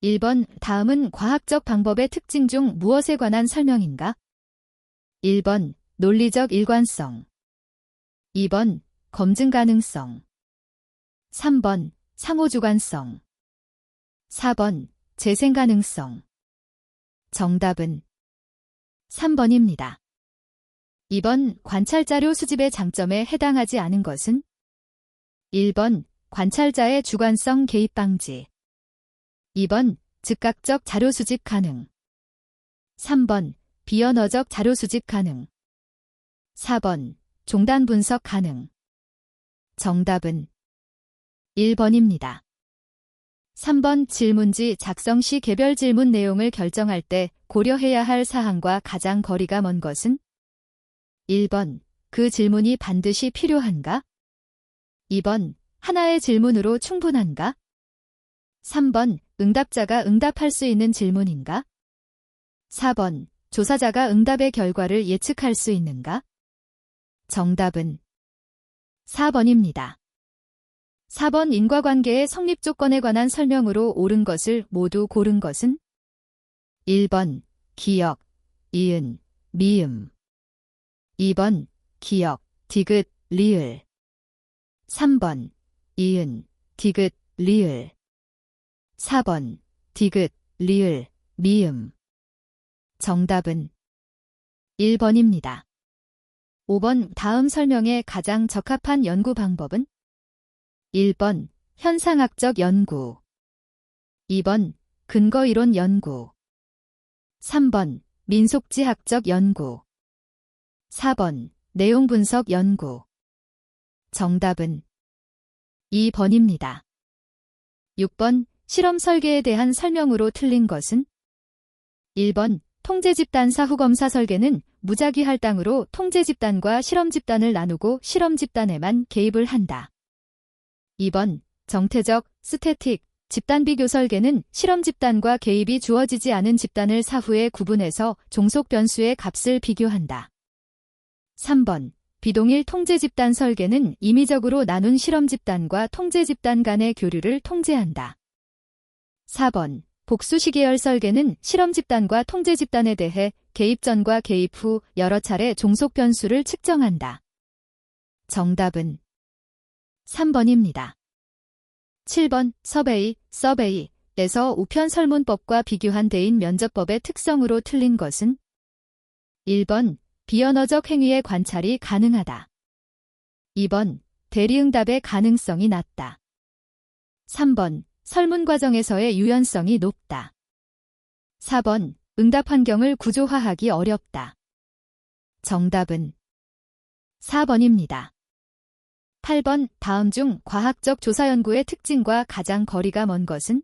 1번 다음은 과학적 방법의 특징 중 무엇에 관한 설명인가? 1번 논리적 일관성 2번 검증 가능성 3번 상호주관성 4번 재생 가능성 정답은 3번입니다. 2번 관찰자료 수집의 장점에 해당하지 않은 것은 1번 관찰자의 주관성 개입 방지 2번 즉각적 자료 수집 가능 3번 비언어적 자료 수집 가능 4번 종단 분석 가능 정답은 1번입니다. 3번 질문지 작성 시 개별 질문 내용을 결정할 때 고려해야 할 사항과 가장 거리가 먼 것은 1번 그 질문이 반드시 필요한가? 2번 하나의 질문으로 충분한가? 3번 응답자가 응답할 수 있는 질문인가? 4번 조사자가 응답의 결과를 예측할 수 있는가? 정답은 4번입니다. 4번 인과관계의 성립 조건에 관한 설명으로 옳은 것을 모두 고른 것은 1번 기역, 이은, 미음 2번 기역, 디귿, 리을 3번 이은, 디귿, 리을 4번 디귿, 리을, 미음 정답은 1번입니다. 5번 다음 설명에 가장 적합한 연구 방법은 1번 현상학적 연구 2번 근거이론 연구 3번 민속지학적 연구 4번 내용 분석 연구 정답은 2번입니다. 6번 실험 설계에 대한 설명으로 틀린 것은 1번 통제집단 사후검사 설계는 무작위 할당으로 통제집단과 실험집단을 나누고 실험집단에만 개입을 한다. 2번 정태적, 스태틱, 집단 비교 설계는 실험집단과 개입이 주어지지 않은 집단을 사후에 구분해서 종속 변수의 값을 비교한다. 3번 비동일 통제집단 설계는 임의적으로 나눈 실험집단과 통제집단 간의 교류를 통제한다. 4번 복수시계열 설계는 실험집단과 통제집단에 대해 개입 전과 개입 후 여러 차례 종속 변수를 측정한다. 정답은 3번입니다. 7번 서베이에서 우편 설문법과 비교한 대인 면접법의 특성으로 틀린 것은 1번 비언어적 행위의 관찰이 가능하다. 2번 대리응답의 가능성이 낮다. 3번 설문 과정에서의 유연성이 높다. 4번 응답 환경을 구조화하기 어렵다. 정답은 4번입니다. 8번 다음 중 과학적 조사 연구의 특징과 가장 거리가 먼 것은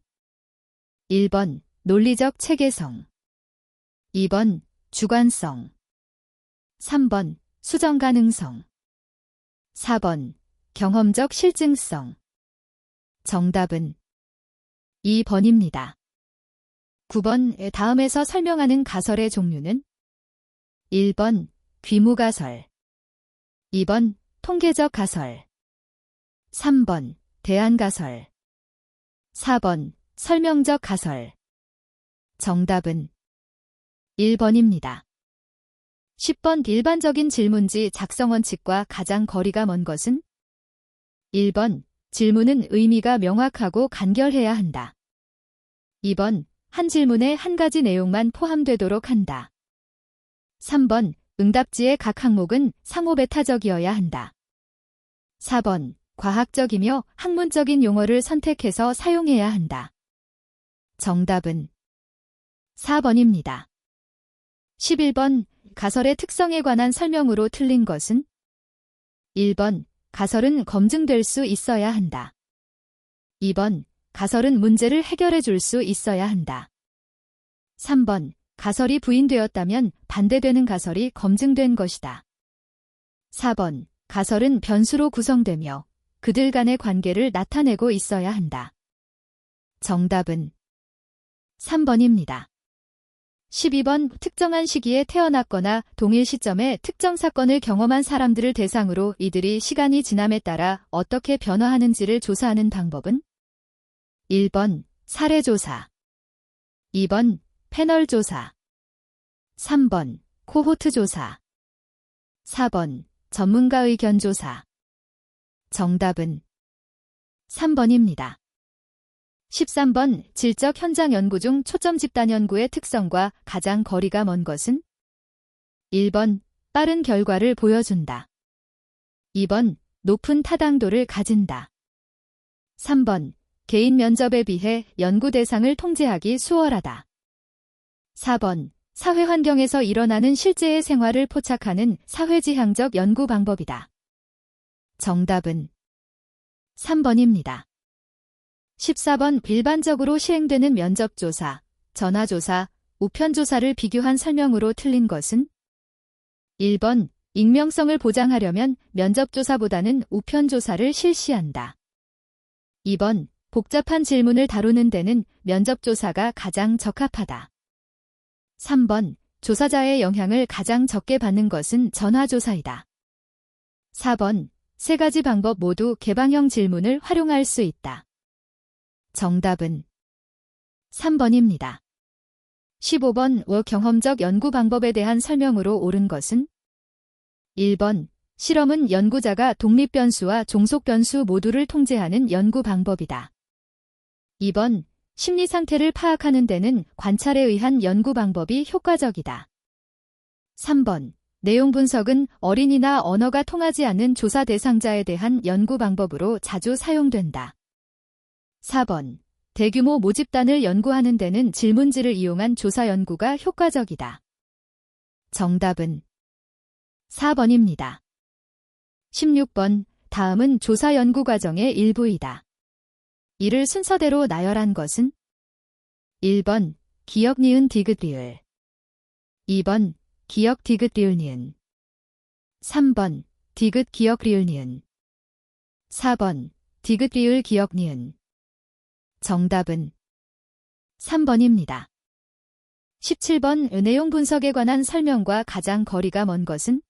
1번 논리적 체계성 2번 주관성 3번 수정 가능성 4번 경험적 실증성 정답은 2번입니다. 9번 다음에서 설명하는 가설의 종류는 1번 귀무가설 2번 통계적 가설 3번 대안가설 4번 설명적 가설 정답은 1번입니다. 10번 일반적인 질문지 작성 원칙과 가장 거리가 먼 것은 1번 질문은 의미가 명확하고 간결해야 한다. 2번 한 질문에 한 가지 내용만 포함되도록 한다. 3번 응답지의 각 항목은 상호배타적이어야 한다. 4번 과학적이며 학문적인 용어를 선택해서 사용해야 한다. 정답은 4번입니다. 11번 가설의 특성에 관한 설명으로 틀린 것은 1번 가설은 검증될 수 있어야 한다. 2번 가설은 문제를 해결해 줄 수 있어야 한다. 3번 가설이 부인되었다면 반대되는 가설이 검증된 것이다. 4번 가설은 변수로 구성되며 그들 간의 관계를 나타내고 있어야 한다. 정답은 3번입니다. 12번 특정한 시기에 태어났거나 동일 시점에 특정 사건을 경험한 사람들을 대상으로 이들이 시간이 지남에 따라 어떻게 변화하는지를 조사하는 방법은 1번 사례조사 2번 패널 조사. 3번 코호트 조사. 4번 전문가 의견 조사. 정답은 3번입니다. 13번 질적 현장 연구 중 초점 집단 연구의 특성과 가장 거리가 먼 것은? 1번 빠른 결과를 보여준다. 2번 높은 타당도를 가진다. 3번 개인 면접에 비해 연구 대상을 통제하기 수월하다. 4번 사회 환경에서 일어나는 실제의 생활을 포착하는 사회지향적 연구 방법이다. 정답은 3번입니다. 14번 일반적으로 시행되는 면접조사, 전화조사, 우편조사를 비교한 설명으로 틀린 것은? 1번 익명성을 보장하려면 면접조사보다는 우편조사를 실시한다. 2번 복잡한 질문을 다루는 데는 면접조사가 가장 적합하다. 3번 조사자의 영향을 가장 적게 받는 것은 전화조사이다. 4번 세 가지 방법 모두 개방형 질문을 활용할 수 있다. 정답은 3번입니다. 15번 경험적 연구 방법에 대한 설명으로 옳은 것은? 1번 실험은 연구자가 독립 변수와 종속 변수 모두를 통제하는 연구 방법이다. 2번 심리 상태를 파악하는 데는 관찰에 의한 연구 방법이 효과적이다. 3번 내용 분석은 어린이나 언어가 통하지 않는 조사 대상자에 대한 연구 방법으로 자주 사용된다. 4번 대규모 모집단을 연구하는 데는 질문지를 이용한 조사 연구가 효과적이다. 정답은 4번입니다. 16번 다음은 조사 연구 과정의 일부이다. 이를 순서대로 나열한 것은? 1번 기역 니은 디귿 리을. 2번 기역 디귿 리을 니은. 3번 디귿 기역 리을 니은. 4번 디귿 리을 기역 니은. 정답은 3번입니다. 17번 내용 분석에 관한 설명과 가장 거리가 먼 것은?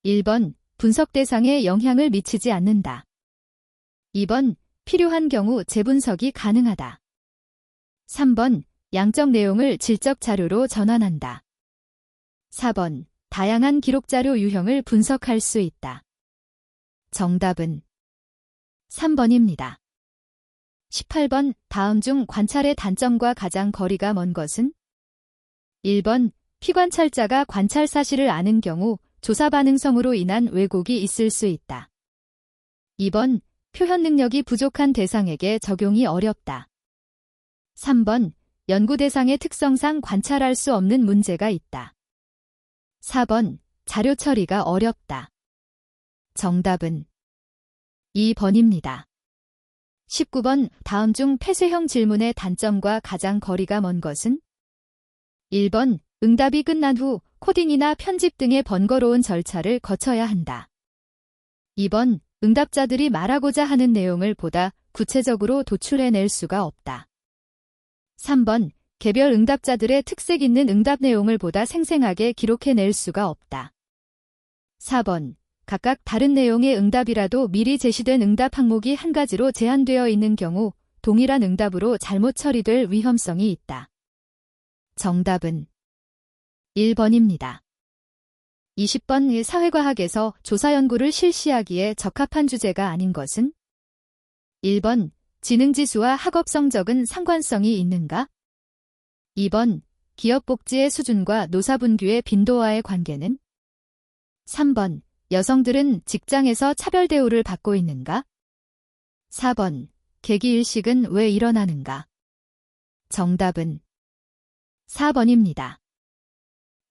1번 분석 대상에 영향을 미치지 않는다. 2번 필요한 경우 재분석이 가능하다. 3번 양적 내용을 질적 자료로 전환한다. 4번 다양한 기록 자료 유형을 분석할 수 있다. 정답은 3번입니다. 18번 다음 중 관찰의 단점과 가장 거리가 먼 것은? 1번 피관찰자가 관찰 사실을 아는 경우 조사 반응성으로 인한 왜곡이 있을 수 있다. 2번 표현 능력이 부족한 대상에게 적용이 어렵다. 3번 연구 대상의 특성상 관찰할 수 없는 문제가 있다. 4번 자료 처리가 어렵다. 정답은 2번입니다. 19번 다음 중 폐쇄형 질문의 단점과 가장 거리가 먼 것은? 1번 응답이 끝난 후 코딩이나 편집 등의 번거로운 절차를 거쳐야 한다. 2번 응답자들이 말하고자 하는 내용을 보다 구체적으로 도출해낼 수가 없다. 3번 개별 응답자들의 특색 있는 응답 내용을 보다 생생하게 기록해낼 수가 없다. 4번 각각 다른 내용의 응답이라도 미리 제시된 응답 항목이 한 가지로 제한되어 있는 경우 동일한 응답으로 잘못 처리될 위험성이 있다. 정답은 1번입니다. 20번 사회과학에서 조사 연구를 실시하기에 적합한 주제가 아닌 것은? 1번 지능지수와 학업 성적은 상관성이 있는가? 2번 기업 복지의 수준과 노사분규의 빈도와의 관계는? 3번 여성들은 직장에서 차별 대우를 받고 있는가? 4번 계기일식은 왜 일어나는가? 정답은 4번입니다.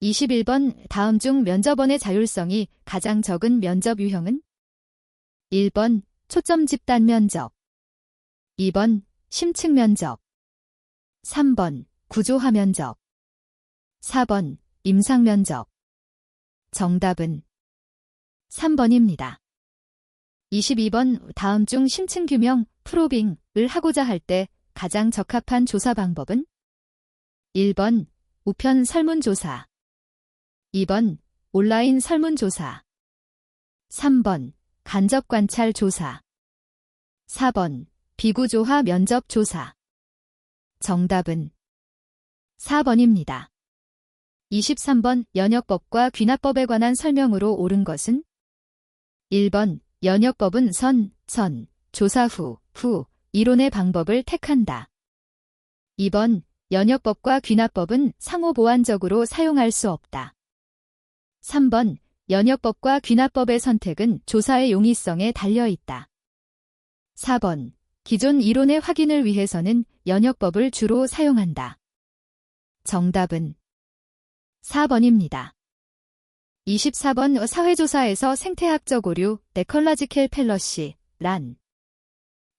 21번 다음 중 면접원의 자율성이 가장 적은 면접 유형은? 1번 초점 집단 면접. 2번 심층 면접. 3번 구조화 면접. 4번 임상 면접. 정답은 3번입니다. 22번 다음 중 심층 규명, 프로빙을 하고자 할 때 가장 적합한 조사 방법은? 1번 우편 설문조사. 2번 온라인 설문조사. 3번 간접관찰 조사. 4번 비구조화 면접 조사. 정답은 4번입니다. 23번 연역법과 귀납법에 관한 설명으로 옳은 것은? 1번 연역법은 전, 조사 후, 이론의 방법을 택한다. 2번 연역법과 귀납법은 상호 보완적으로 사용할 수 없다. 3번 연역법과 귀납법의 선택은 조사의 용이성에 달려 있다. 4번 기존 이론의 확인을 위해서는 연역법을 주로 사용한다. 정답은 4번입니다. 24번 사회조사에서 생태학적 오류, 에컬러지컬 팰러시, 란.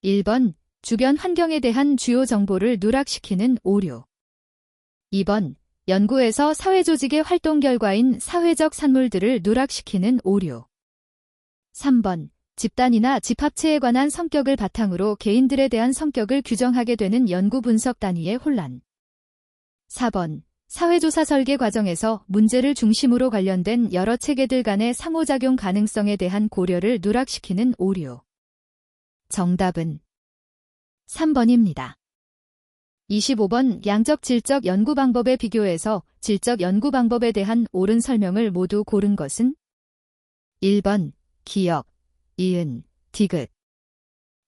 1번 주변 환경에 대한 주요 정보를 누락시키는 오류. 2번 연구에서 사회조직의 활동 결과인 사회적 산물들을 누락시키는 오류. 3번 집단이나 집합체에 관한 성격을 바탕으로 개인들에 대한 성격을 규정하게 되는 연구 분석 단위의 혼란. 4번 사회조사 설계 과정에서 문제를 중심으로 관련된 여러 체계들 간의 상호작용 가능성에 대한 고려를 누락시키는 오류. 정답은 3번입니다. 25번 양적 질적 연구 방법의 비교에서 질적 연구 방법에 대한 옳은 설명을 모두 고른 것은? 1번 기역, 이은, 디귿.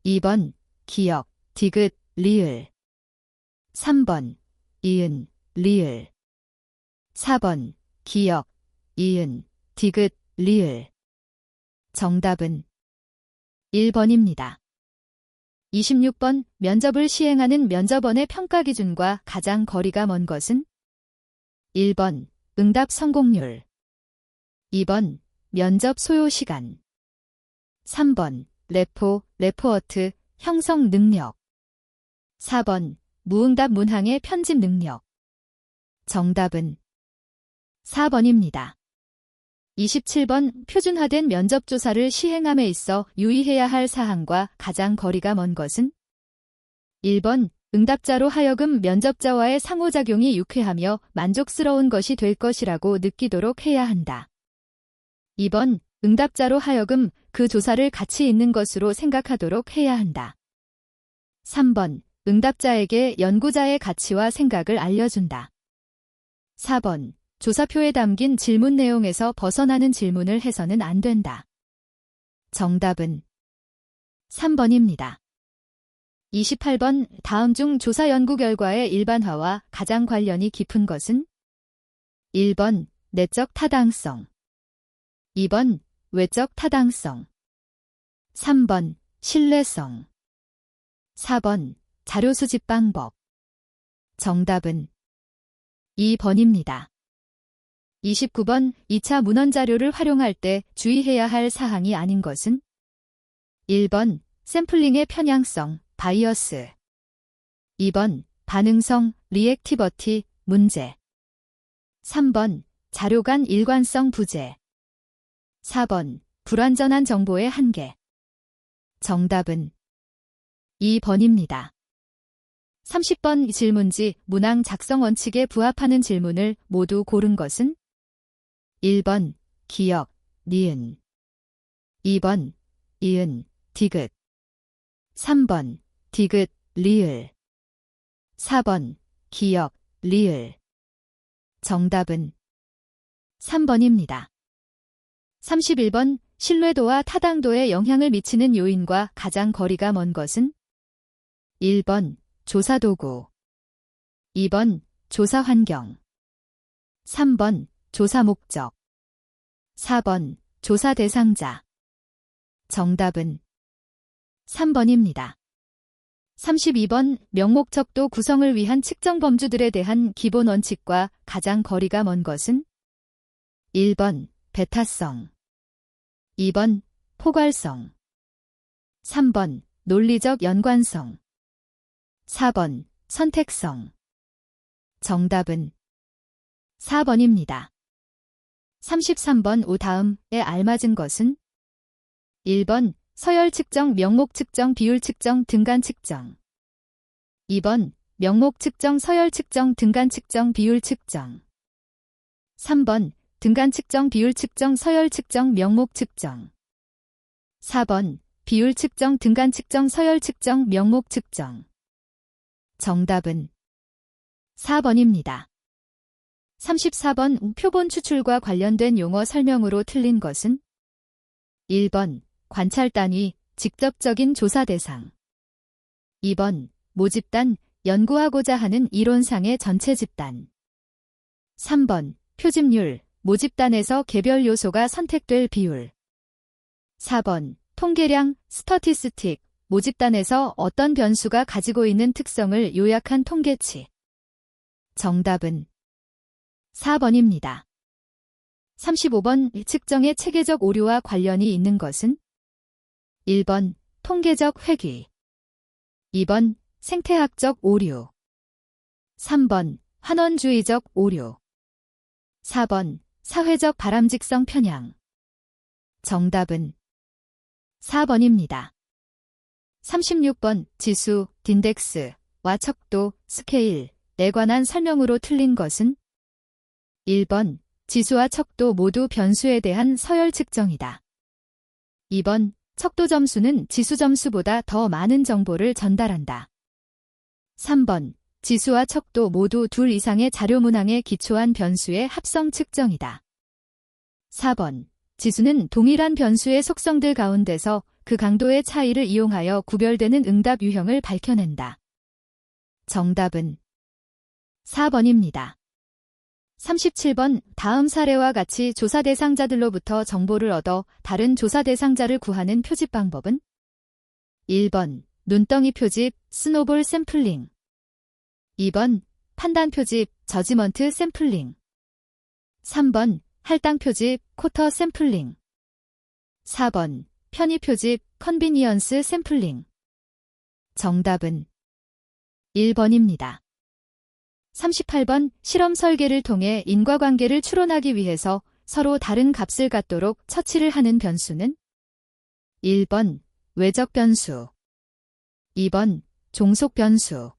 2번 기역, 디귿, 리을. 3번 이은, 리을. 4번 기역, 이은, 디귿, 리을. 정답은 1번입니다. 26번 면접을 시행하는 면접원의 평가 기준과 가장 거리가 먼 것은? 1번 응답 성공률. 2번 면접 소요 시간. 3번 레포어트 형성 능력. 4번 무응답 문항의 편집 능력. 정답은 4번입니다. 27번 표준화된 면접조사를 시행함에 있어 유의해야 할 사항과 가장 거리가 먼 것은? 1번 응답자로 하여금 면접자와의 상호작용이 유쾌하며 만족스러운 것이 될 것이라고 느끼도록 해야 한다. 2번 응답자로 하여금 그 조사를 가치 있는 것으로 생각하도록 해야 한다. 3번 응답자에게 연구자의 가치와 생각을 알려준다. 4번 조사표에 담긴 질문 내용에서 벗어나는 질문을 해서는 안 된다. 정답은 3번입니다. 28번 다음 중 조사 연구 결과의 일반화와 가장 관련이 깊은 것은? 1번 내적 타당성. 2번 외적 타당성. 3번 신뢰성. 4번 자료 수집 방법. 정답은 2번입니다. 29번 2차 문헌 자료를 활용할 때 주의해야 할 사항이 아닌 것은? 1번 샘플링의 편향성, 바이어스. 2번 반응성, 리액티버티, 문제. 3번 자료 간 일관성 부재. 4번 불완전한 정보의 한계. 정답은 2번입니다. 30번 질문지 문항 작성 원칙에 부합하는 질문을 모두 고른 것은? 1번 기역, 니은. 2번 이은, 디귿. 3번 디귿, 리을. 4번 기역, 리을. 정답은 3번입니다. 31번 신뢰도와 타당도에 영향을 미치는 요인과 가장 거리가 먼 것은? 1번 조사도구. 2번 조사 환경. 3번 조사 목적. 4번 조사 대상자. 정답은 3번입니다. 32번 명목적도 구성을 위한 측정 범주들에 대한 기본 원칙과 가장 거리가 먼 것은? 1번 배타성. 2번 포괄성. 3번 논리적 연관성. 4번 선택성. 정답은 4번입니다. 33번 오 다음에 알맞은 것은? 1번 서열 측정, 명목 측정, 비율 측정, 등간 측정. 2번 명목 측정, 서열 측정, 등간 측정, 비율 측정. 3번 등간 측정, 비율 측정, 서열 측정, 명목 측정. 4번 비율 측정, 등간 측정, 서열 측정, 명목 측정. 정답은 4번입니다. 34번 표본 추출과 관련된 용어 설명으로 틀린 것은 1번 관찰 단위, 직접적인 조사 대상 2번 모집단, 연구하고자 하는 이론상의 전체 집단 3번 표집률, 모집단에서 개별 요소가 선택될 비율 4번 통계량, 스터티스틱, 모집단에서 어떤 변수가 가지고 있는 특성을 요약한 통계치. 정답은 4번입니다. 35번 측정의 체계적 오류와 관련이 있는 것은 1번 통계적 회귀 2번 생태학적 오류 3번 환원주의적 오류 4번 사회적 바람직성 편향. 정답은 4번입니다. 36번 지수, 딘덱스와 척도, 스케일에 관한 설명으로 틀린 것은 1번 지수와 척도 모두 변수에 대한 서열 측정이다. 2번 척도 점수는 지수 점수보다 더 많은 정보를 전달한다. 3번 지수와 척도 모두 둘 이상의 자료 문항에 기초한 변수의 합성 측정이다. 4번 지수는 동일한 변수의 속성들 가운데서 그 강도의 차이를 이용하여 구별되는 응답 유형을 밝혀낸다. 정답은 4번입니다. 37번 다음 사례와 같이 조사 대상자들로부터 정보를 얻어 다른 조사 대상자를 구하는 표집 방법은 1번 눈덩이 표집, 스노볼 샘플링 2번 판단 표집, 저지먼트 샘플링 3번 할당 표집, 쿼터 샘플링 4번 편의 표집, 컨비니언스 샘플링. 정답은 1번입니다. 38번 실험 설계를 통해 인과관계를 추론하기 위해서 서로 다른 값을 갖도록 처치를 하는 변수는 1번 외적 변수 2번 종속 변수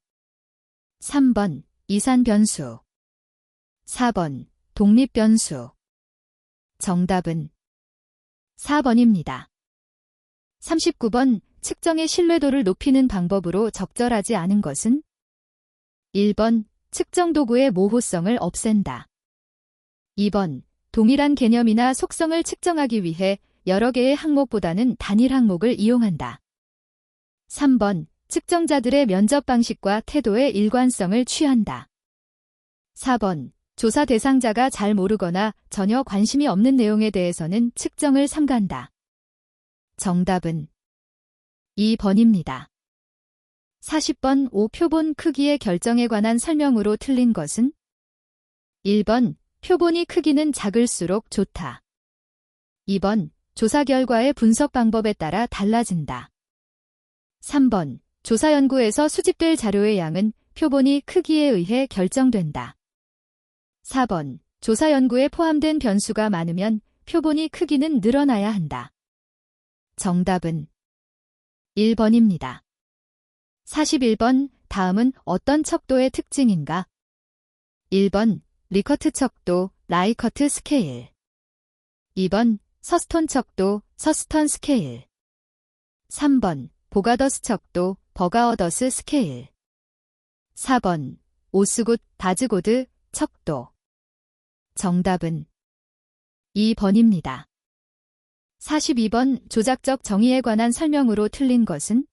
3번 이산 변수 4번 독립 변수. 정답은 4번입니다. 39번 측정의 신뢰도를 높이는 방법으로 적절하지 않은 것은 1번 측정 도구의 모호성을 없앤다. 2번 동일한 개념이나 속성을 측정하기 위해 여러 개의 항목보다는 단일 항목을 이용한다. 3번 측정자들의 면접 방식과 태도의 일관성을 취한다. 4번 조사 대상자가 잘 모르거나 전혀 관심이 없는 내용에 대해서는 측정을 삼간다. 정답은 2번입니다. 40번 5표본 크기의 결정에 관한 설명으로 틀린 것은 1번 표본이 크기는 작을수록 좋다. 2번 조사 결과의 분석 방법에 따라 달라진다. 3번 조사 연구에서 수집될 자료의 양은 표본이 크기에 의해 결정된다. 4번 조사 연구에 포함된 변수가 많으면 표본이 크기는 늘어나야 한다. 정답은 1번입니다. 41번 다음은 어떤 척도의 특징인가? 1번 리커트 척도, 라이커트 스케일 2번 서스톤 척도, 서스턴 스케일 3번 보가더스 척도, 버가어더스 스케일 4번 오스굿, 바즈고드 척도. 정답은 2번입니다. 42번 조작적 정의에 관한 설명으로 틀린 것은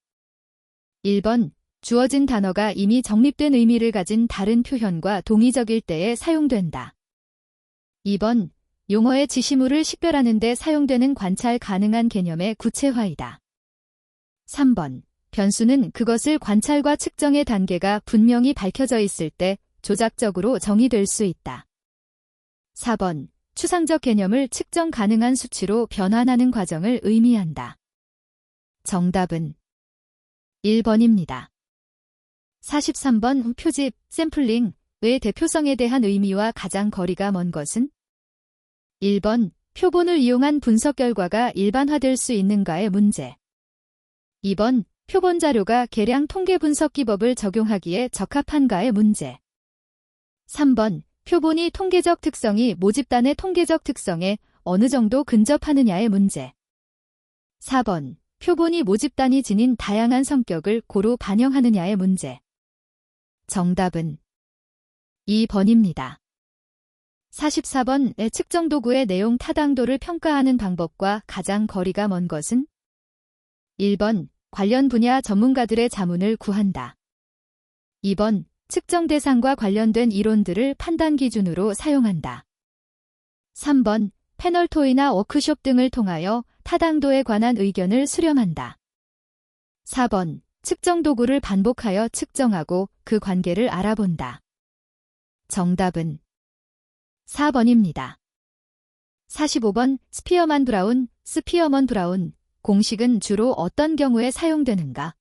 1번 주어진 단어가 이미 정립된 의미를 가진 다른 표현과 동의적일 때에 사용된다. 2번 용어의 지시물을 식별하는 데 사용되는 관찰 가능한 개념의 구체화이다. 3번 변수는 그것을 관찰과 측정의 단계가 분명히 밝혀져 있을 때 조작적으로 정의될 수 있다. 4번 추상적 개념을 측정 가능한 수치로 변환하는 과정을 의미한다. 정답은 1번입니다. 43번 표집, 샘플링의 대표성에 대한 의미와 가장 거리가 먼 것은 1번 표본을 이용한 분석 결과가 일반화될 수 있는가의 문제 2번 표본 자료가 계량 통계 분석 기법을 적용하기에 적합한가의 문제 3번 표본이 통계적 특성이 모집단의 통계적 특성에 어느 정도 근접하느냐의 문제 4번 표본이 모집단이 지닌 다양한 성격을 고루 반영하느냐의 문제. 정답은 2번입니다. 44번 측정 도구의 내용 타당도를 평가하는 방법과 가장 거리가 먼 것은 1번 관련 분야 전문가들의 자문을 구한다. 2번 측정 대상과 관련된 이론들을 판단 기준으로 사용한다. 3번 패널 토의나 워크숍 등을 통하여 타당도에 관한 의견을 수렴한다. 4번 측정 도구를 반복하여 측정하고 그 관계를 알아본다. 정답은 4번입니다. 45번 스피어먼 브라운 공식은 주로 어떤 경우에 사용되는가?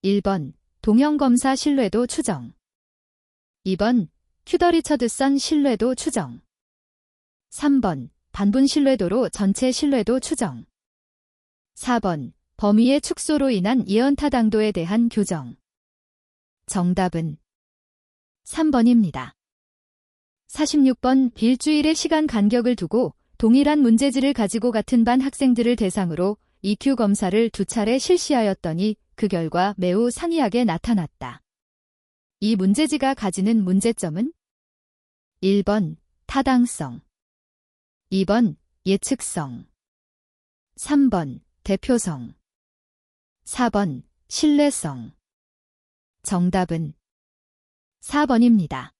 1번 동형검사 신뢰도 추정 2번 큐더 리처드선 신뢰도 추정 3번 반분 신뢰도로 전체 신뢰도 추정 4번 범위의 축소로 인한 예언 타당도에 대한 교정 정답은 3번입니다. 46번 일주일의 시간 간격을 두고 동일한 문제지를 가지고 같은 반 학생들을 대상으로 EQ 검사를 2차례 실시하였더니 그 결과 매우 상이하게 나타났다. 이 문제지가 가지는 문제점은 1번 타당성 2번 예측성 3번 대표성 4번 신뢰성 정답은 4번입니다.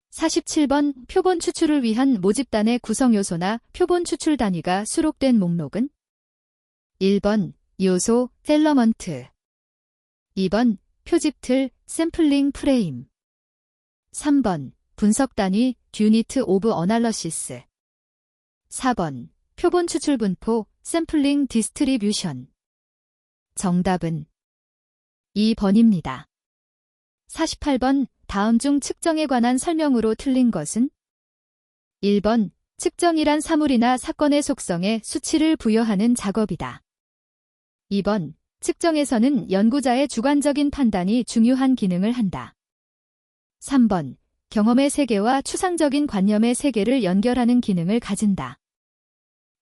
47번 표본 추출을 위한 모집단의 구성 요소나 표본 추출 단위가 수록된 목록은 1번 요소 셀러먼트 2번 표집틀 샘플링 프레임 3번 분석 단위 유니트 오브 어널러시스 4번 표본 추출 분포 샘플링 디스트리뷰션 정답은 2번입니다. 48번 다음 중 측정에 관한 설명으로 틀린 것은 1번 측정이란 사물이나 사건의 속성에 수치를 부여하는 작업이다. 2번 측정에서는 연구자의 주관적인 판단이 중요한 기능을 한다. 3번 경험의 세계와 추상적인 관념의 세계를 연결하는 기능을 가진다.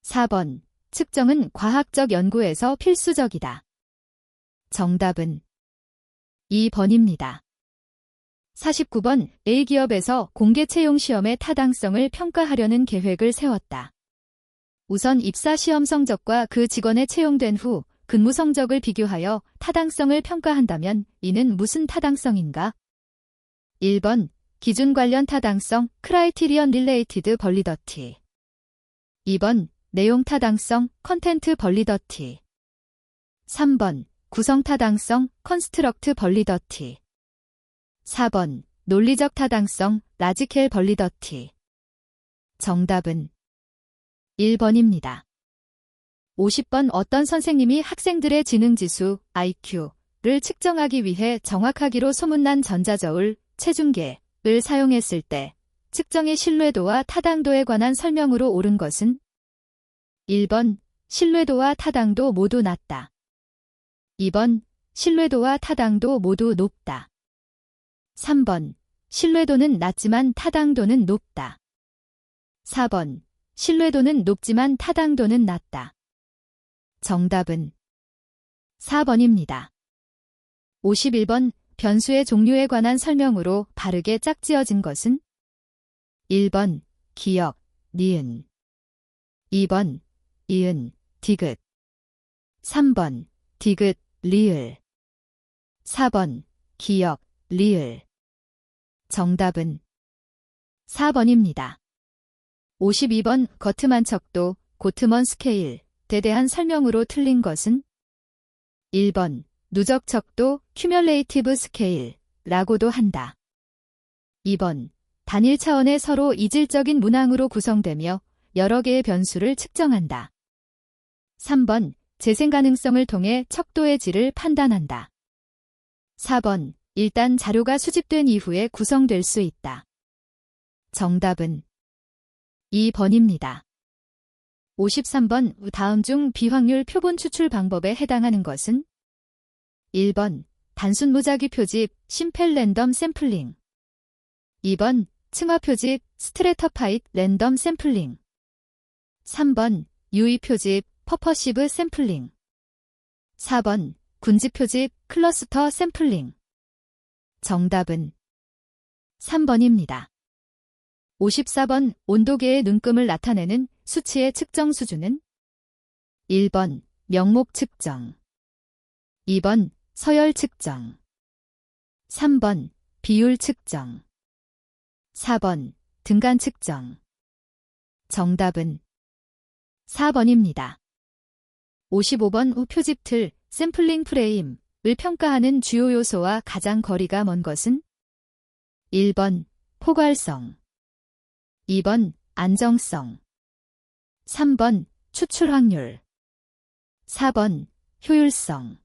4번 측정은 과학적 연구에서 필수적이다. 정답은 2번입니다. 49번 A기업에서 공개 채용 시험의 타당성을 평가하려는 계획을 세웠다. 우선 입사 시험 성적과 그 직원에 채용된 후 근무 성적을 비교하여 타당성을 평가한다면 이는 무슨 타당성인가? 1번 기준 관련 타당성 크라이티리언 릴레이티드 벌리더티 2번 내용 타당성 컨텐트 벌리더티 3번 구성 타당성 컨스트럭트 벌리더티 4번 논리적 타당성 라지켈 벌리더티 정답은 1번입니다. 50번 어떤 선생님이 학생들의 지능지수 IQ를 측정하기 위해 정확하기로 소문난 전자저울 체중계를 사용했을 때 측정의 신뢰도와 타당도에 관한 설명으로 옳은 것은 1번 신뢰도와 타당도 모두 낮다. 2번 신뢰도와 타당도 모두 높다. 3번 신뢰도는 낮지만 타당도는 높다. 4번 신뢰도는 높지만 타당도는 낮다. 정답은 4번입니다. 51번 변수의 종류에 관한 설명으로 바르게 짝지어진 것은 1번 기역, 니은 2번 이은, 디귿 3번 디귿, 리을 4번 기역, 리을 정답은 4번입니다. 52번 거트만 척도, 고트먼 스케일에 대한 설명으로 틀린 것은 1번 누적 척도, 큐뮬레이티브 스케일라고도 한다. 2번 단일 차원의 서로 이질적인 문항으로 구성되며 여러 개의 변수를 측정한다. 3번 재생 가능성을 통해 척도의 질을 판단한다. 4번 일단 자료가 수집된 이후에 구성될 수 있다. 정답은 2번입니다. 53번 다음 중 비확률 표본 추출 방법에 해당하는 것은 1번 단순 무작위 표집 심펠 랜덤 샘플링 2번 층화 표집 스트래터파이드 랜덤 샘플링 3번 유의 표집 퍼퍼시브 샘플링 4번 군집 표집 클러스터 샘플링 정답은 3번입니다. 54번 온도계의 눈금을 나타내는 수치의 측정 수준은 1번 명목 측정, 2번 서열 측정, 3번 비율 측정, 4번 등간 측정. 정답은 4번입니다. 55번 우 표집 틀, 샘플링 프레임을 평가하는 주요 요소와 가장 거리가 먼 것은 1번 포괄성, 2번 안정성, 3번 추출 확률, 4번 효율성.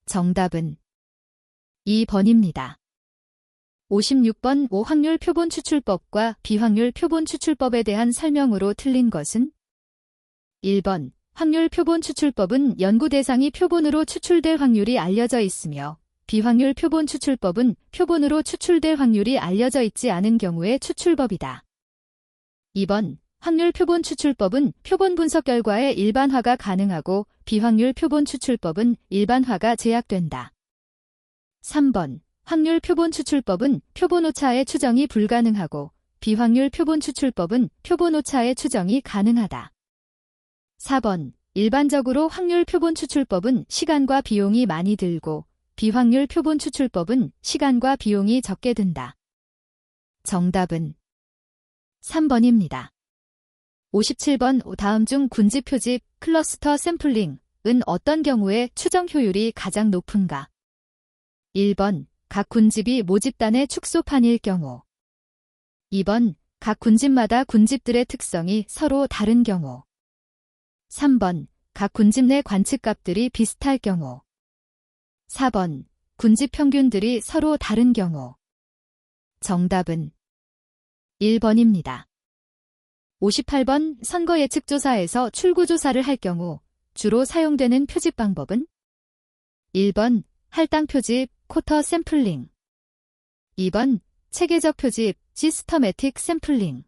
정답은 2번입니다. 56번 오확률 표본 추출법과 비확률 표본 추출법에 대한 설명으로 틀린 것은 1번 확률 표본 추출법은 연구 대상이 표본으로 추출될 확률이 알려져 있으며 비확률 표본 추출법은 표본으로 추출될 확률이 알려져 있지 않은 경우의 추출법이다. 2번 확률 표본 추출법은 표본 분석 결과의 일반화가 가능하고 비확률 표본 추출법은 일반화가 제약된다. 3번 확률 표본 추출법은 표본 오차의 추정이 불가능하고 비확률 표본 추출법은 표본 오차의 추정이 가능하다. 4번 일반적으로 확률 표본 추출법은 시간과 비용이 많이 들고 비확률 표본 추출법은 시간과 비용이 적게 든다. 정답은 3번입니다. 57번 다음 중 군집 표집 클러스터 샘플링은 어떤 경우에 추정 효율이 가장 높은가? 1번 각 군집이 모집단의 축소판일 경우, 2번 각 군집마다 군집들의 특성이 서로 다른 경우, 3번 각 군집 내 관측값들이 비슷할 경우, 4번 군집 평균들이 서로 다른 경우. 정답은 1번입니다. 58번 선거 예측조사에서 출구조사를 할 경우 주로 사용되는 표집 방법은 1번 할당 표집 쿼터 샘플링, 2번 체계적 표집 시스터매틱 샘플링,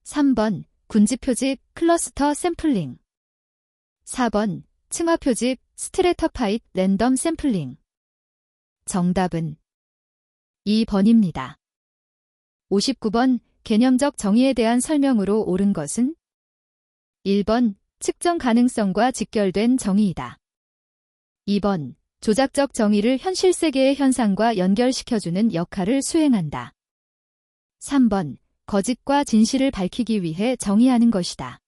3번 군집 표집 클러스터 샘플링, 4번 층화 표집 스트래터파이드 랜덤 샘플링. 정답은 2번입니다. 59번 개념적 정의에 대한 설명으로 옳은 것은 1번 측정 가능성과 직결된 정의이다. 2번 조작적 정의를 현실 세계의 현상과 연결시켜주는 역할을 수행한다. 3번 거짓과 진실을 밝히기 위해 정의하는 것이다.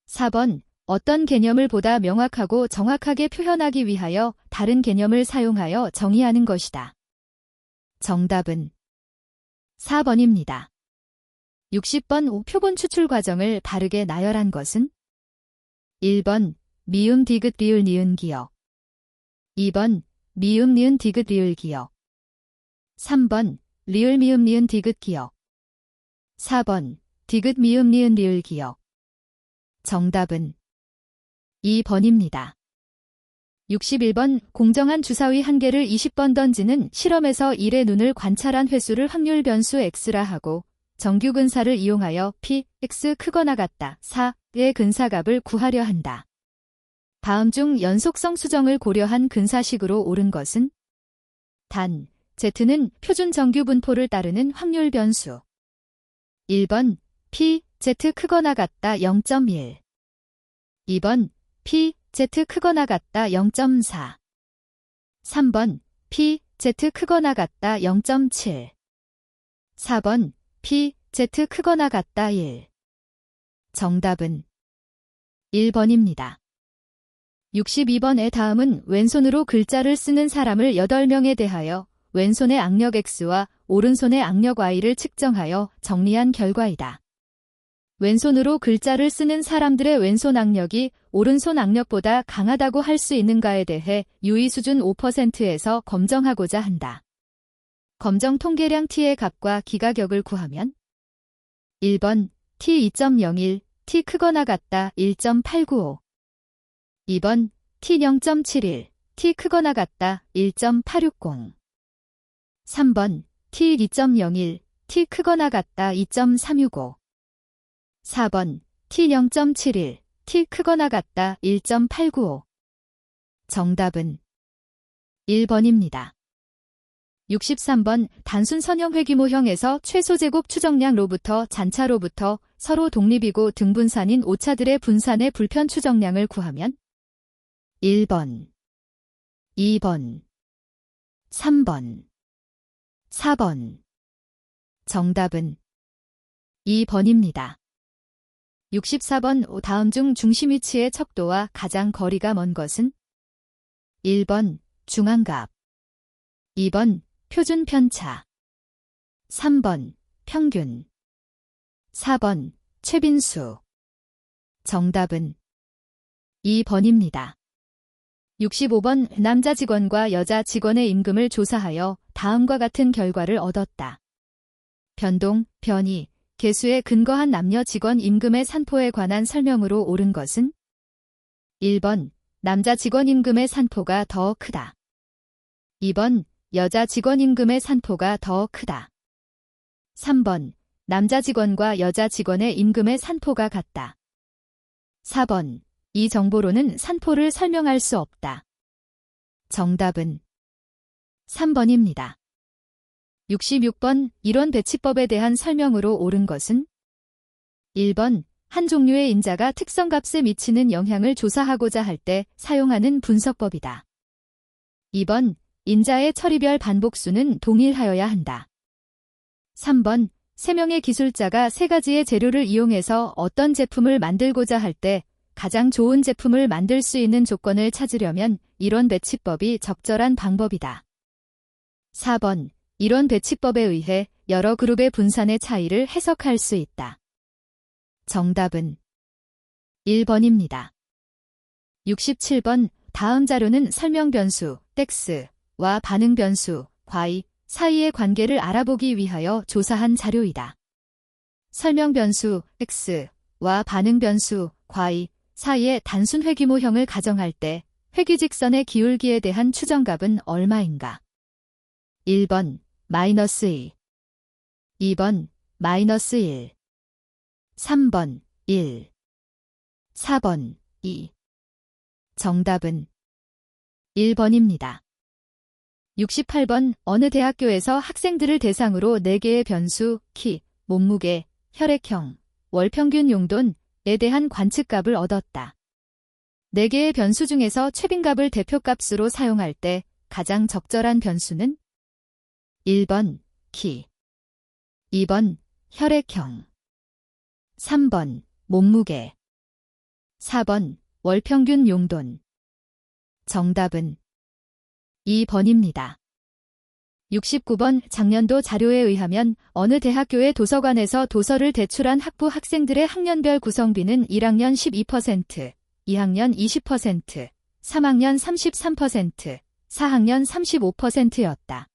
4번 어떤 개념을 보다 명확하고 정확하게 표현하기 위하여 다른 개념을 사용하여 정의하는 것이다. 정답은 4번입니다. 60번 표본 추출 과정을 바르게 나열한 것은 1번 미음 디귿 리을 니은 기역, 2번 미음 니은 디귿 리을 기역, 3번 리을 미음 니은 디귿 기역, 4번 디귿 미음 니은 리을 기역. 정답은 2번입니다. 61번 공정한 주사위 한 개를 20번 던지는 실험에서 1의 눈을 관찰한 횟수를 확률 변수 x라 하고 정규 근사를 이용하여 p, x 크거나 같다 4의 근사값을 구하려 한다. 다음 중 연속성 수정을 고려한 근사식으로 옳은 것은 단, z는 표준 정규 분포를 따르는 확률 변수. 1번 p, z 크거나 같다 0.1, 2번 p, z 크거나 같다 0.4, 3번 p, z 크거나 같다 0.7, 4번 p, z 크거나 같다 1. 정답은 1번입니다. 62번의 다음은 왼손으로 글자를 쓰는 사람을 8명에 대하여 왼손의 악력 X와 오른손의 악력 Y를 측정하여 정리한 결과이다. 왼손으로 글자를 쓰는 사람들의 왼손 악력이 오른손 악력보다 강하다고 할 수 있는가에 대해 유의 수준 5%에서 검정하고자 한다. 검정 통계량 t의 값과 기가격을 구하면 1번 t 2.01, t 크거나 같다 1.895, 2번 t 0.71, t 크거나 같다 1.860, 3번 t 2.01, t 크거나 같다 2.365, 4번 t 0.71, t 크거나 같다 1.895. 정답은 1번입니다. 63번 단순 선형 회귀모형에서 최소 제곱 추정량로부터 잔차로부터 서로 독립이고 등분산인 오차들의 분산의 불편 추정량을 구하면 1번, 2번, 3번, 4번. 정답은 2번입니다. 64번 다음 중 중심 위치의 척도와 가장 거리가 먼 것은 1번 중앙값, 2번 표준 편차, 3번 평균, 4번 최빈수. 정답은 2번입니다. 65번 남자 직원과 여자 직원의 임금을 조사하여 다음과 같은 결과를 얻었다. 변동, 변이, 계수에 근거한 남녀 직원 임금의 산포에 관한 설명으로 옳은 것은 1번 남자 직원 임금의 산포가 더 크다. 2번 여자 직원 임금의 산포가 더 크다. 3번 남자 직원과 여자 직원의 임금의 산포가 같다. 4번 이 정보로는 산포를 설명할 수 없다. 정답은 3번입니다. 66번 이론 배치법에 대한 설명으로 옳은 것은 1번 한 종류의 인자가 특성값에 미치는 영향을 조사하고자 할 때 사용하는 분석법이다. 2번 인자의 처리별 반복수는 동일하여야 한다. 3번 3명의 기술자가 3가지의 재료를 이용해서 어떤 제품을 만들고자 할 때 가장 좋은 제품을 만들 수 있는 조건을 찾으려면 이론 배치법이 적절한 방법이다. 4번 이론 배치법에 의해 여러 그룹의 분산의 차이를 해석할 수 있다. 정답은 1번입니다. 67번 다음 자료는 설명 변수, x와 반응 변수, y 사이의 관계를 알아보기 위하여 조사한 자료이다. 설명 변수, x와 반응 변수, y 사이의 단순 회귀모형을 가정할 때 회귀직선의 기울기에 대한 추정값은 얼마인가? 1번 마이너스 2, 2번 마이너스 1, 3번 1, 4번 2. 정답은 1번입니다. 68번 어느 대학교에서 학생들을 대상으로 4개의 변수, 키, 몸무게, 혈액형, 월평균 용돈에 대한 관측값을 얻었다. 4개의 변수 중에서 최빈값을 대표값으로 사용할 때 가장 적절한 변수는 1번 키, 2번 혈액형, 3번 몸무게, 4번 월평균 용돈. 정답은 2번입니다. 69번 작년도 자료에 의하면 어느 대학교의 도서관에서 도서를 대출한 학부 학생들의 학년별 구성비는 1학년 12%, 2학년 20%, 3학년 33%, 4학년 35%였다.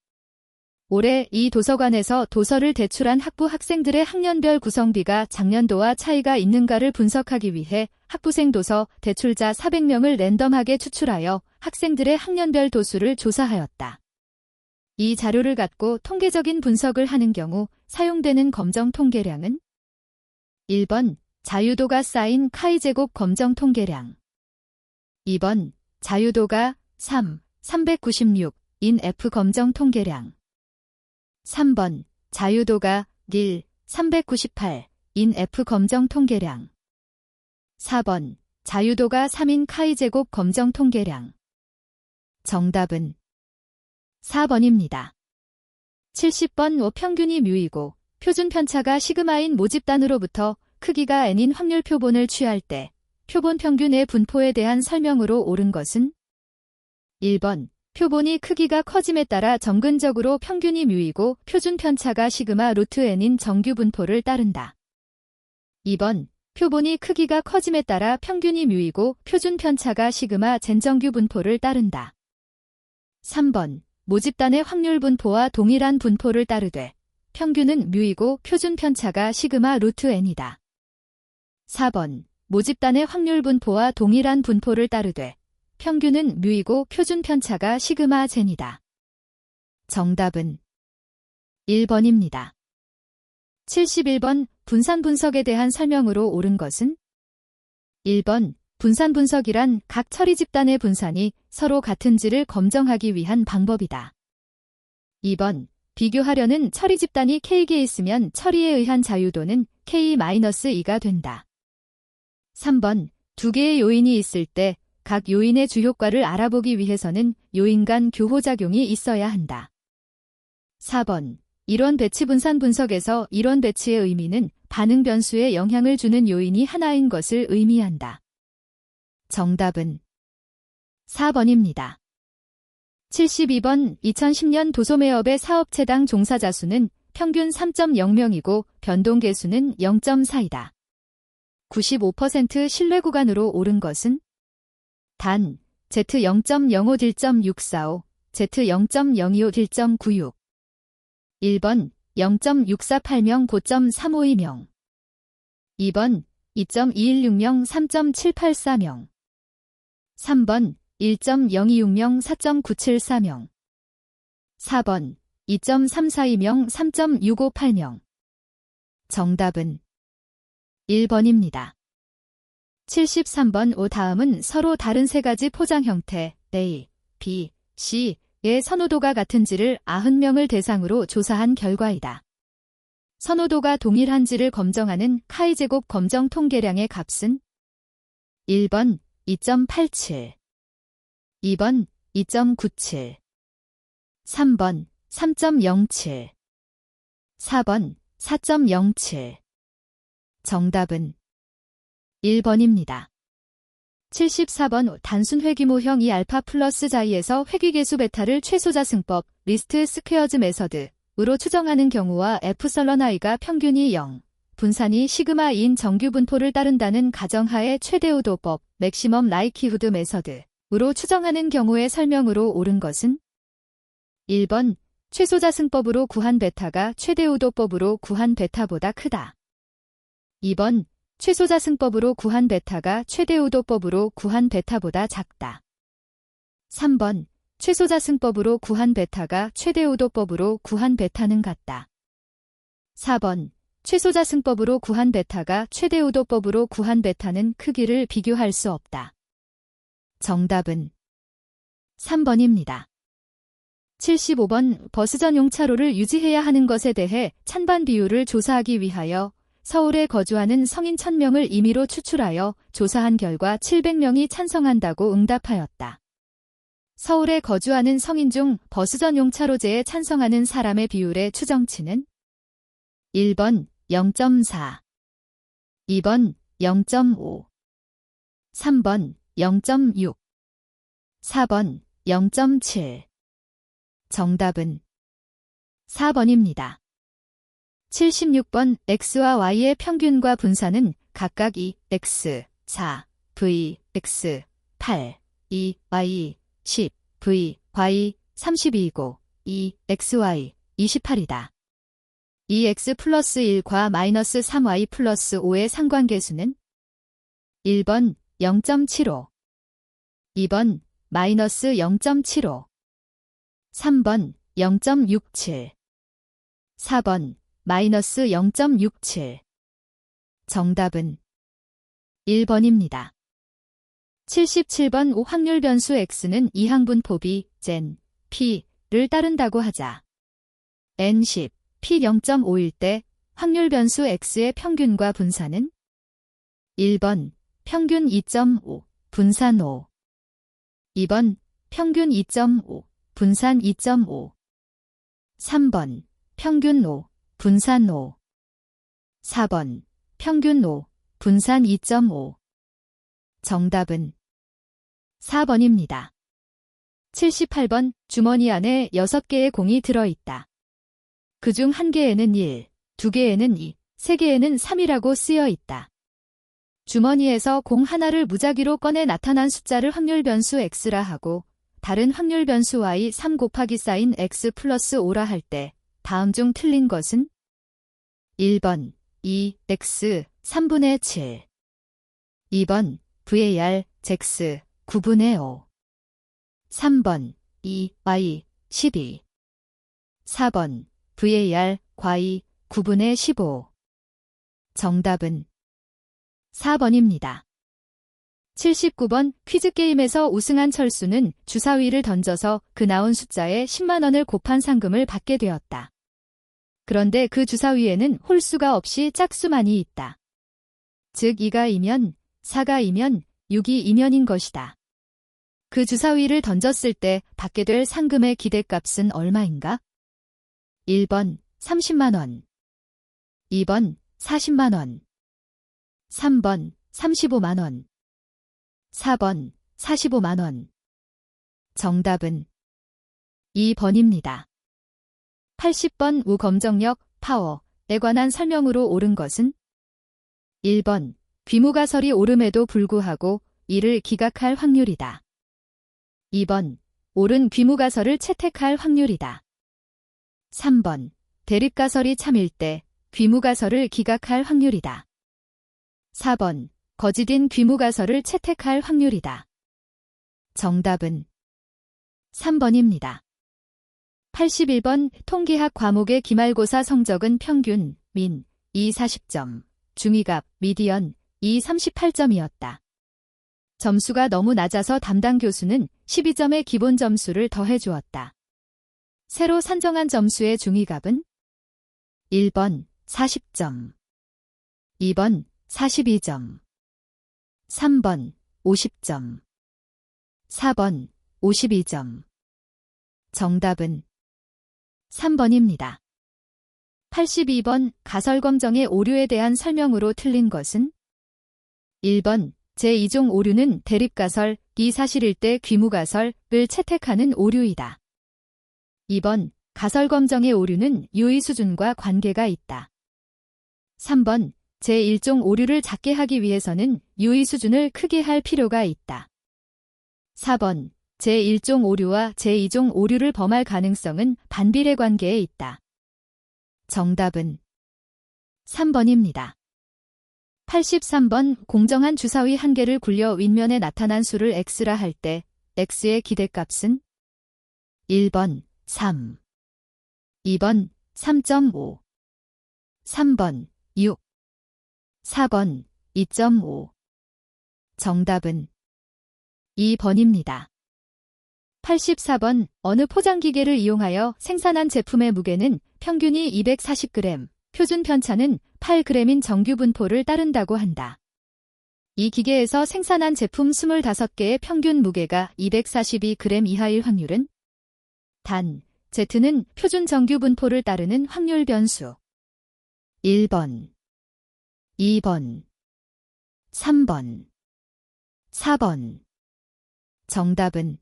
올해 이 도서관에서 도서를 대출한 학부 학생들의 학년별 구성비가 작년도와 차이가 있는가를 분석하기 위해 학부생 도서 대출자 400명을 랜덤하게 추출하여 학생들의 학년별 도수를 조사하였다. 이 자료를 갖고 통계적인 분석을 하는 경우 사용되는 검정 통계량은 1번 자유도가 쌓인 카이제곱 검정 통계량, 2번 자유도가 396인 F 검정 통계량, 3번 자유도가 398인 F 검정 통계량, 4번 자유도가 3인 카이제곱 검정 통계량. 정답은 4번입니다. 70번 평균이 뮤이고 표준 편차가 시그마인 모집단으로부터 크기가 n인 확률 표본을 취할 때 표본 평균의 분포에 대한 설명으로 옳은 것은 1번 표본이 크기가 커짐에 따라 점근적으로 평균이 뮤이고 표준 편차가 시그마 루트 n인 정규 분포를 따른다. 2번 표본이 크기가 커짐에 따라 평균이 뮤이고 표준 편차가 시그마 젠정규 분포를 따른다. 3번 모집단의 확률 분포와 동일한 분포를 따르되 평균은 뮤이고 표준 편차가 시그마 루트 n이다. 4번 모집단의 확률 분포와 동일한 분포를 따르되 평균은 뮤이고 표준 편차가 시그마 젠이다. 정답은 1번입니다. 71번 분산 분석에 대한 설명으로 옳은 것은 1번 분산 분석이란 각 처리 집단의 분산이 서로 같은지를 검정하기 위한 방법이다. 2번. 비교하려는 처리 집단이 K개에 있으면 처리에 의한 자유도는 K-2가 된다. 3번. 두 개의 요인이 있을 때 각 요인의 주효과를 알아보기 위해서는 요인 간 교호작용이 있어야 한다. 4번. 이론 배치 분산 분석에서 이론 배치의 의미는 반응 변수에 영향을 주는 요인이 하나인 것을 의미한다. 정답은 4번입니다. 72번 2010년 도소매업의 사업체당 종사자 수는 평균 3.0명이고 변동 개수는 0.4이다. 95% 신뢰 구간으로 오른 것은 단 Z0.05 딜.645, Z0.025 딜.96. 1번 0.648명 고점352명 2번 2.216명 3.784명 3번 1.026명 4.974명 4번 2.342명 3.658명 정답은 1번입니다. 73번 다음은 서로 다른 세 가지 포장 형태 A, B, C의 선호도가 같은지를 90명을 대상으로 조사한 결과이다. 선호도가 동일한지를 검정하는 카이제곱 검정 통계량의 값은 1번 2.87, 2번 2.97, 3번 3.07, 4번 4.07 정답은 1번입니다. 74번 단순 회귀모형 2알파 플러스 자이에서 회귀계수 베타를 최소자승법 리스트 스퀘어즈 메서드으로 추정하는 경우와 F설런 I가 평균이 0, 분산이 시그마 2인 정규 분포를 따른다는 가정하에 최대우도법 맥시멈 라이키후드 메서드으로 추정하는 경우의 설명으로 옳은 것은 1번 최소자승법으로 구한 베타가 최대우도법으로 구한 베타보다 크다. 2번 최소자승법으로 구한 베타가 최대우도법으로 구한 베타보다 작다. 3번 최소자승법으로 구한 베타가 최대우도법으로 구한 베타는 같다. 4번 최소자승법으로 구한 베타가 최대우도법으로 구한 베타는 크기를 비교할 수 없다. 정답은 3번입니다. 75번 버스 전용 차로를 유지해야 하는 것에 대해 찬반 비율을 조사하기 위하여 서울에 거주하는 성인 1000명을 임의로 추출하여 조사한 결과 700명이 찬성한다고 응답하였다. 서울에 거주하는 성인 중 버스 전용 차로제에 찬성하는 사람의 비율의 추정치는 1번 0.4, 2번 0.5, 3번 0.6, 4번 0.7 정답은 4번입니다. 76번 X와 Y의 평균과 분산은 각각 2, X, 4, V, X, 8, 2, Y, 10, V, Y, 32이고 2, XY, 28이다. 2X 플러스 1과 마이너스 3Y 플러스 5의 상관계수는 1번 0.75, 2번 마이너스 0.75, 3번 0.67, 4번 마이너스 0.67 정답은 1번입니다. 77번 확률 변수 X는 이항분포 B, Gen, P를 따른다고 하자. N10, P 0.5일 때 확률 변수 X의 평균과 분산은 1번 평균 2.5, 분산 5, 2번 평균 2.5, 분산 2.5, 3번 평균 5, 분산 5, 4번 평균 5, 분산 2.5 정답은 4번입니다. 78번 주머니 안에 6개의 공이 들어있다. 그중 1개에는 1, 2개에는 2, 3개에는 3이라고 쓰여 있다. 주머니에서 공 하나를 무작위로 꺼내 나타난 숫자를 확률 변수 X라 하고 다른 확률 변수 Y 3 곱하기 사인 X 플러스 5라 할 때 다음 중 틀린 것은 1번 2X 3분의 7, 2번 VAR X 9분의 5, 3번 2Y 12, 4번 VAR Y 9분의 15 정답은 4번입니다. 79번 퀴즈 게임에서 우승한 철수는 주사위를 던져서 그 나온 숫자에 10만 원을 곱한 상금을 받게 되었다. 그런데 그 주사위에는 홀수가 없이 짝수만이 있다. 즉 2가 2면, 4가 2면, 6이 2면인 것이다. 그 주사위를 던졌을 때 받게 될 상금의 기대값은 얼마인가? 1번 30만 원, 2번 40만 원, 3번 35만 원, 4번 45만 원. 정답은 2번입니다. 80번 우검정력, 파워에 관한 설명으로 옳은 것은 1번 귀무가설이 옳음에도 불구하고 이를 기각할 확률이다. 2번 옳은 귀무가설을 채택할 확률이다. 3번 대립가설이 참일 때 귀무가설을 기각할 확률이다. 4번 거짓인 귀무가설을 채택할 확률이다. 정답은 3번입니다. 81번 통계학 과목의 기말고사 성적은 평균, 민, 2 40점, 중위값, 미디언, 2 38점이었다. 점수가 너무 낮아서 담당 교수는 12점의 기본 점수를 더해 주었다. 새로 산정한 점수의 중위값은 1번 40점, 2번 42점, 3번 50점, 4번 52점. 정답은 3번입니다. 82번 가설검정의 오류에 대한 설명으로 틀린 것은 1번 제2종 오류는 대립가설, 이 사실일 때 귀무가설을 채택하는 오류이다. 2번 가설검정의 오류는 유의 수준과 관계가 있다. 3번 제1종 오류를 작게 하기 위해서는 유의 수준을 크게 할 필요가 있다. 4번 제1종 오류와 제2종 오류를 범할 가능성은 반비례 관계에 있다. 정답은 3번입니다. 83번 공정한 주사위 한 개를 굴려 윗면에 나타난 수를 x라 할 때 x의 기대값은 1번 3, 2번 3.5, 3번 6, 4번 2.5. 정답은 2번입니다. 84번 어느 포장기계를 이용하여 생산한 제품의 무게는 평균이 240g, 표준 편차는 8g인 정규 분포를 따른다고 한다. 이 기계에서 생산한 제품 25개의 평균 무게가 242g 이하일 확률은? 단, Z는 표준 정규 분포를 따르는 확률 변수. 1번, 2번, 3번, 4번. 정답은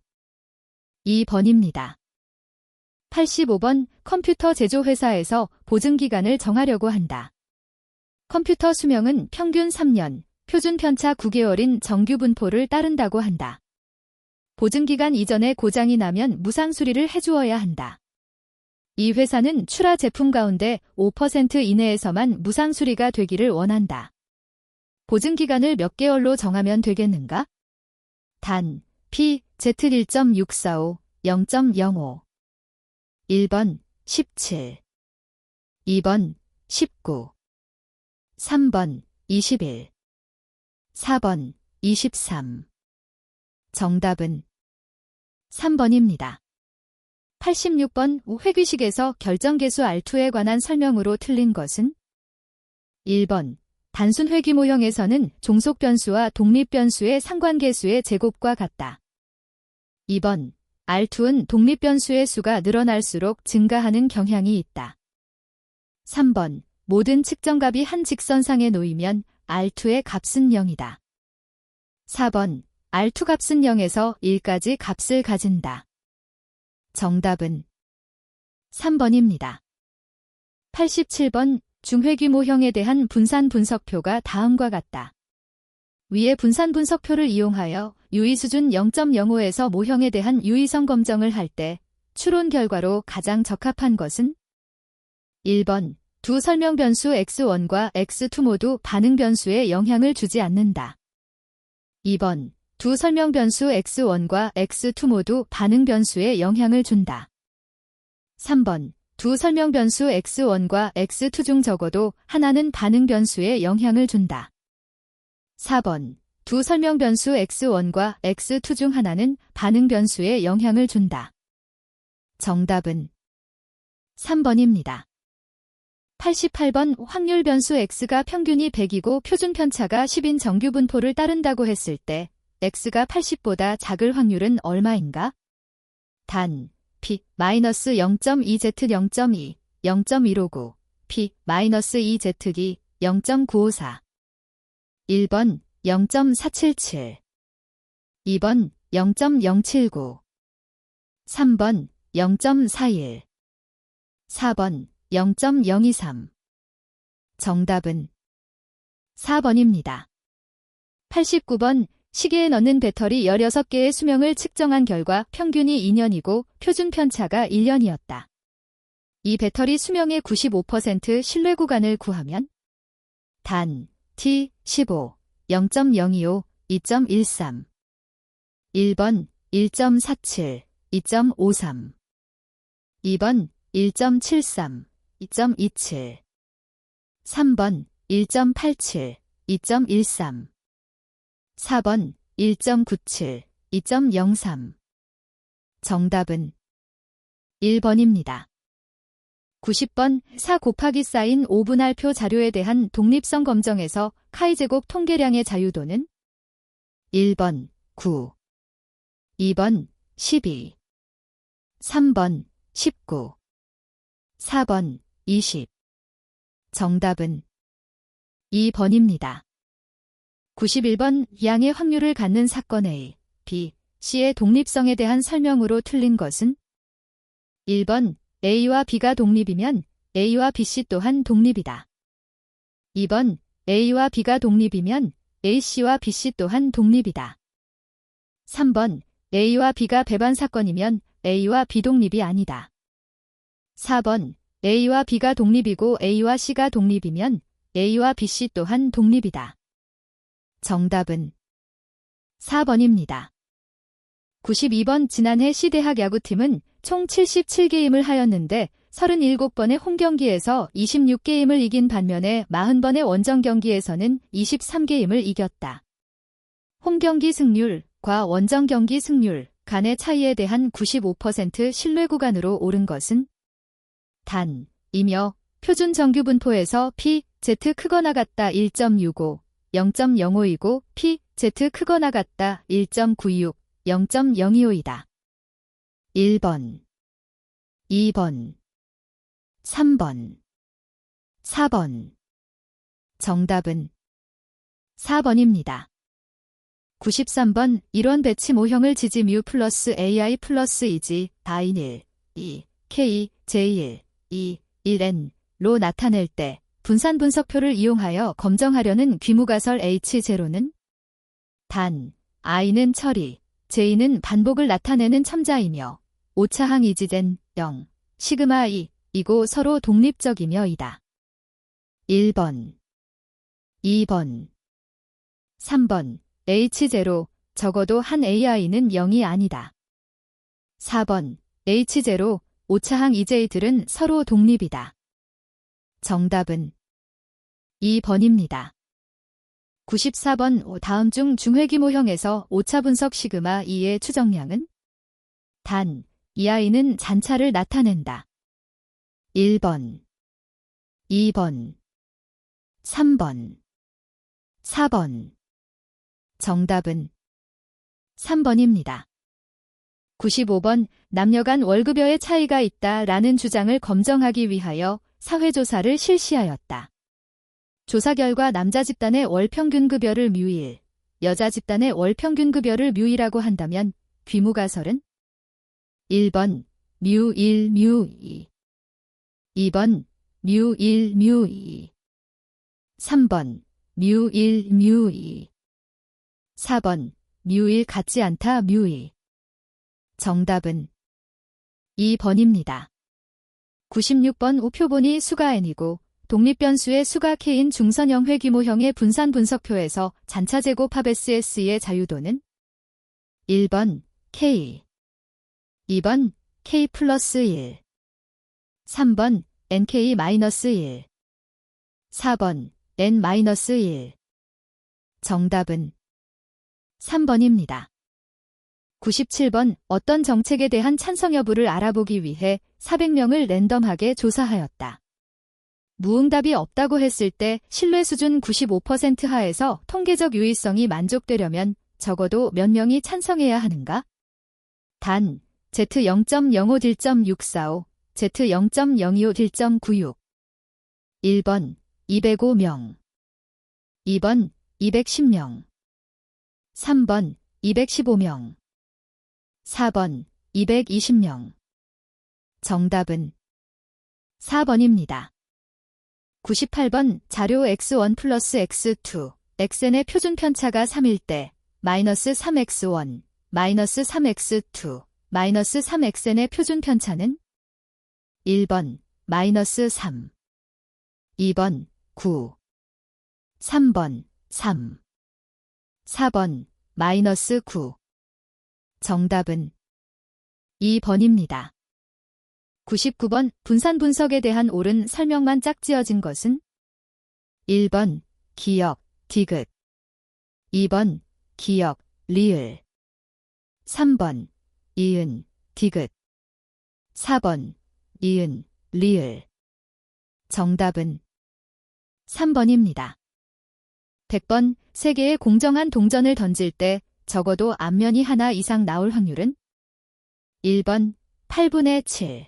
2번입니다. 85번 컴퓨터 제조회사에서 보증기간을 정하려고 한다. 컴퓨터 수명은 평균 3년, 표준 편차 9개월인 정규 분포를 따른다고 한다. 보증기간 이전에 고장이 나면 무상 수리를 해주어야 한다. 이 회사는 출하 제품 가운데 5% 이내에서만 무상 수리가 되기를 원한다. 보증기간을 몇 개월로 정하면 되겠는가? 단, P, Z 1.645, 0.05. 1번 17, 2번 19, 3번 21, 4번 23. 정답은 3번입니다. 86번 회귀식에서 결정계수 R2에 관한 설명으로 틀린 것은 1번 단순 회귀 모형에서는 종속변수와 독립변수의 상관계수의 제곱과 같다. 2번 R2는 독립변수의 수가 늘어날수록 증가하는 경향이 있다. 3번 모든 측정값이 한 직선상에 놓이면 R2의 값은 0이다. 4번 R2 값은 0에서 1까지 값을 가진다. 정답은 3번입니다. 87번 중회귀모형에 대한 분산 분석표가 다음과 같다. 위의 분산 분석표를 이용하여 유의 수준 0.05에서 모형에 대한 유의성 검정을 할 때 추론 결과로 가장 적합한 것은 1번 두 설명 변수 x1과 x2 모두 반응 변수에 영향을 주지 않는다. 2번 두 설명 변수 x1과 x2 모두 반응 변수에 영향을 준다. 3번 두 설명 변수 x1과 x2 중 적어도 하나는 반응 변수에 영향을 준다. 4번 두 설명 변수 x1과 x2 중 하나는 반응 변수에 영향을 준다. 정답은 3번입니다. 88번 확률 변수 x가 평균이 100이고 표준 편차가 10인 정규 분포를 따른다고 했을 때 x가 80보다 작을 확률은 얼마인가? 단 p-0.2z 0.2, 0.159, p-2z기 0.954. 1번 0.477, 2번 0.079, 3번 0.41, 4번 0.023. 정답은 4번입니다. 89번 시계에 넣는 배터리 16개의 수명을 측정한 결과 평균이 2년이고 표준 편차가 1년이었다. 이 배터리 수명의 95% 신뢰 구간을 구하면 단 T 15, 0.025, 2.13. 1번 1.47, 2.53. 2번 1.73, 2.27. 3번 1.87, 2.13. 4번 1.97, 2.03. 정답은 1번입니다. 90번 4 곱하기 사인 5분할표 자료에 대한 독립성 검정에서 카이제곱 통계량의 자유도는 1번 9, 2번 12, 3번 19, 4번 20. 정답은 2번입니다. 91번 양의 확률을 갖는 사건 A, B, C의 독립성에 대한 설명으로 틀린 것은 1번 A와 B가 독립이면 A와 BC 또한 독립이다. 2번 A와 B가 독립이면 AC와 BC 또한 독립이다. 3번 A와 B가 배반 사건이면 A와 B 독립이 아니다. 4번 A와 B가 독립이고 A와 C가 독립이면 A와 BC 또한 독립이다. 정답은 4번입니다. 92번 지난해 C대학 야구팀은 총 77게임을 하였는데 37번의 홈경기에서 26게임을 이긴 반면에 40번의 원정 경기에서는 23게임을 이겼다. 홈경기 승률과 원정 경기 승률 간의 차이에 대한 95% 신뢰 구간으로 옳은 것은 단, 이며 표준 정규 분포에서 p, z 크거나 같다 1.65, 0.052고 p, z 크거나 같다 1.96, 0.025이다. 1번, 2번, 3번, 4번. 정답은 4번입니다. 93번 1원 배치 모형을 지지 뮤 플러스 AI 플러스 이지 다인 1, 2, K, J1, 2, 1N로 나타낼 때 분산 분석표를 이용하여 검정하려는 귀무가설 H0는 단, I는 처리, J는 반복을 나타내는 첨자이며 오차항 이지된 0, 시그마 2, 이고 서로 독립적이며 이다. 1번, 2번, 3번, H0, 적어도 한 AI는 0이 아니다. 4번, H0, 오차항 EJ들은 서로 독립이다. 정답은 2번입니다. 94번 다음 중 중회귀 모형에서 오차 분석 시그마 2의 추정량은 단, 이 아이는 잔차를 나타낸다. 1번, 2번, 3번, 4번. 정답은 3번입니다. 95번 남녀 간 월급여의 차이가 있다라는 주장을 검증하기 위하여 사회조사를 실시하였다. 조사 결과 남자 집단의 월평균급여를 뮤1, 여자 집단의 월평균급여를 뮤2라고 한다면 귀무가설은 1번 뮤1 뮤2, 2번 뮤1 뮤2, 3번 뮤1 뮤2, 4번 뮤1 같지 않다 뮤2. 정답은 2번입니다. 96번 우표본이 수가 n이고 독립변수의 수가 k인 중선형 회귀모형의 분산 분석표에서 잔차 제곱 합 SS의 자유도는 1번 k, 2번 k 플러스 1, 3번 nk 마이너스 1, 4번 n 마이너스 1. 정답은 3번입니다. 97번 어떤 정책에 대한 찬성 여부를 알아보기 위해 400명을 랜덤하게 조사하였다. 무응답이 없다고 했을 때 신뢰 수준 95% 하에서 통계적 유의성이 만족되려면 적어도 몇 명이 찬성해야 하는가? 단, Z0.05딜.645, Z0.025딜.96. 1번, 205명. 2번, 210명. 3번, 215명. 4번, 220명. 정답은 4번입니다. 98번 자료 x1 플러스 x2, xn의 표준 편차가 3일 때, 마이너스 3x1, 마이너스 3x2, 마이너스 3xn의 표준 편차는 1번, 마이너스 3. 2번, 9. 3번, 3. 4번, 마이너스 9. 정답은 2번입니다. 99번 분산 분석에 대한 옳은 설명만 짝지어진 것은 1번, 기역, 디귿. 2번, 기역, 리을. 3번, 이은, 디귿. 4번, 이은, 리을. 정답은 3번입니다. 100번, 세계에 공정한 동전을 던질 때 적어도 앞면이 하나 이상 나올 확률은 1번, 8분의 7.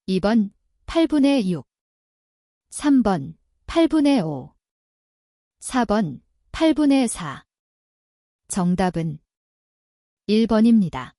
2번, 8분의 6. 3번, 8분의 5. 4번, 8분의 4. 정답은 1번입니다.